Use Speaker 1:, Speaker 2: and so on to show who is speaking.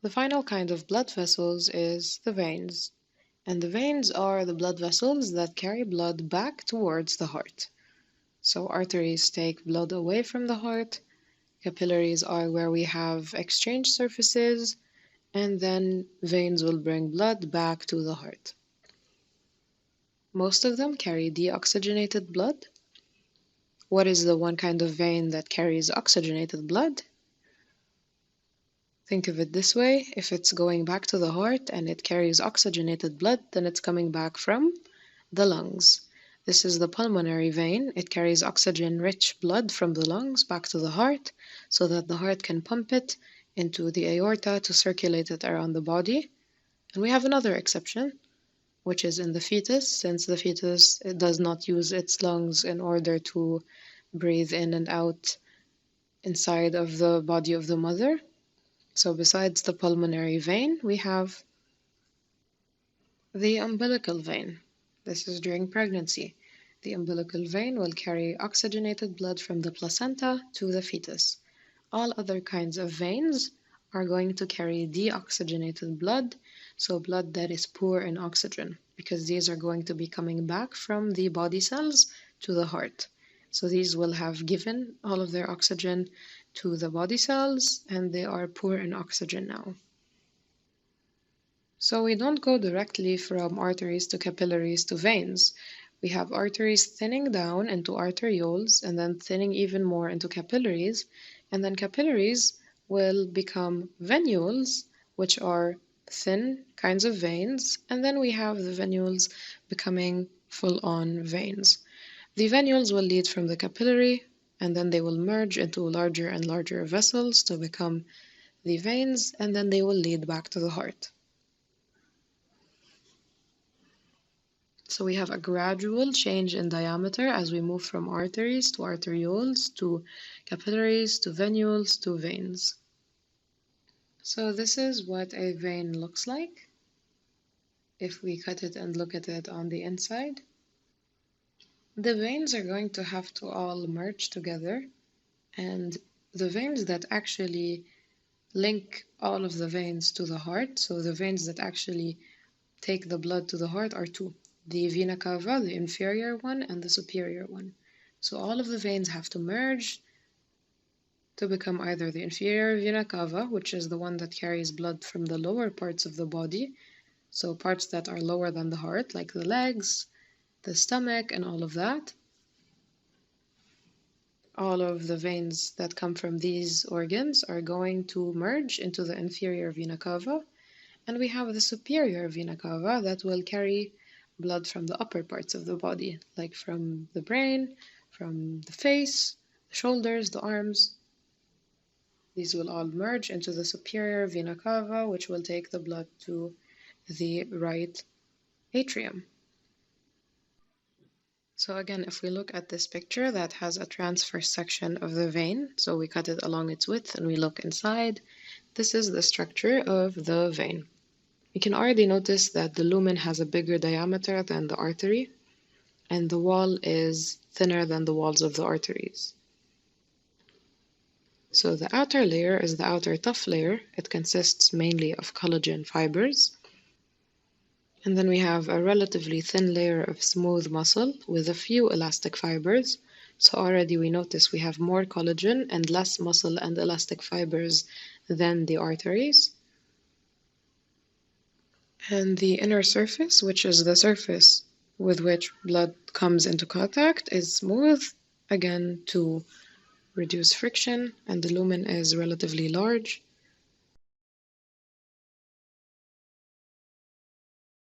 Speaker 1: The final kind of blood vessels is the veins. And the veins are the blood vessels that carry blood back towards the heart. So arteries take blood away from the heart, capillaries are where we have exchange surfaces, and then veins will bring blood back to the heart. Most of them carry deoxygenated blood. What is the one kind of vein that carries oxygenated blood? Think of it this way, if it's going back to the heart and it carries oxygenated blood, then it's coming back from the lungs. This is the pulmonary vein. It carries oxygen-rich blood from the lungs back to the heart so that the heart can pump it into the aorta to circulate it around the body. And we have another exception, which is in the fetus, since the fetus does not use its lungs in order to breathe in and out inside of the body of the mother. So besides the pulmonary vein, we have the umbilical vein. This is during pregnancy. The umbilical vein will carry oxygenated blood from the placenta to the fetus. All other kinds of veins are going to carry deoxygenated blood, so blood that is poor in oxygen, because these are going to be coming back from the body cells to the heart. So these will have given all of their oxygen to the body cells, and they are poor in oxygen now. So we don't go directly from arteries to capillaries to veins. We have arteries thinning down into arterioles and then thinning even more into capillaries, and then capillaries will become venules, which are thin kinds of veins, and then we have the venules becoming full-on veins. The venules will lead from the capillary, and then they will merge into larger and larger vessels to become the veins, and then they will lead back to the heart. So we have a gradual change in diameter as we move from arteries to arterioles to capillaries to venules to veins. So this is what a vein looks like if we cut it and look at it on the inside. The veins are going to have to all merge together, and the veins that actually link all of the veins to the heart, so the veins that actually take the blood to the heart, are two. The vena cava, the inferior one, and the superior one. So all of the veins have to merge to become either the inferior vena cava, which is the one that carries blood from the lower parts of the body, so parts that are lower than the heart, like the legs, the stomach, and all of that. All of the veins that come from these organs are going to merge into the inferior vena cava, and we have the superior vena cava that will carry blood from the upper parts of the body, like from the brain, from the face, the shoulders, the arms. These will all merge into the superior vena cava, which will take the blood to the right atrium. So again, if we look at this picture that has a transverse section of the vein, so we cut it along its width and we look inside, this is the structure of the vein. You can already notice that the lumen has a bigger diameter than the artery, and the wall is thinner than the walls of the arteries. So the outer layer is the outer tough layer. It consists mainly of collagen fibers. And then we have a relatively thin layer of smooth muscle with a few elastic fibers. So already we notice we have more collagen and less muscle and elastic fibers than the arteries. And the inner surface, which is the surface with which blood comes into contact, is smooth, again to reduce friction, and the lumen is relatively large.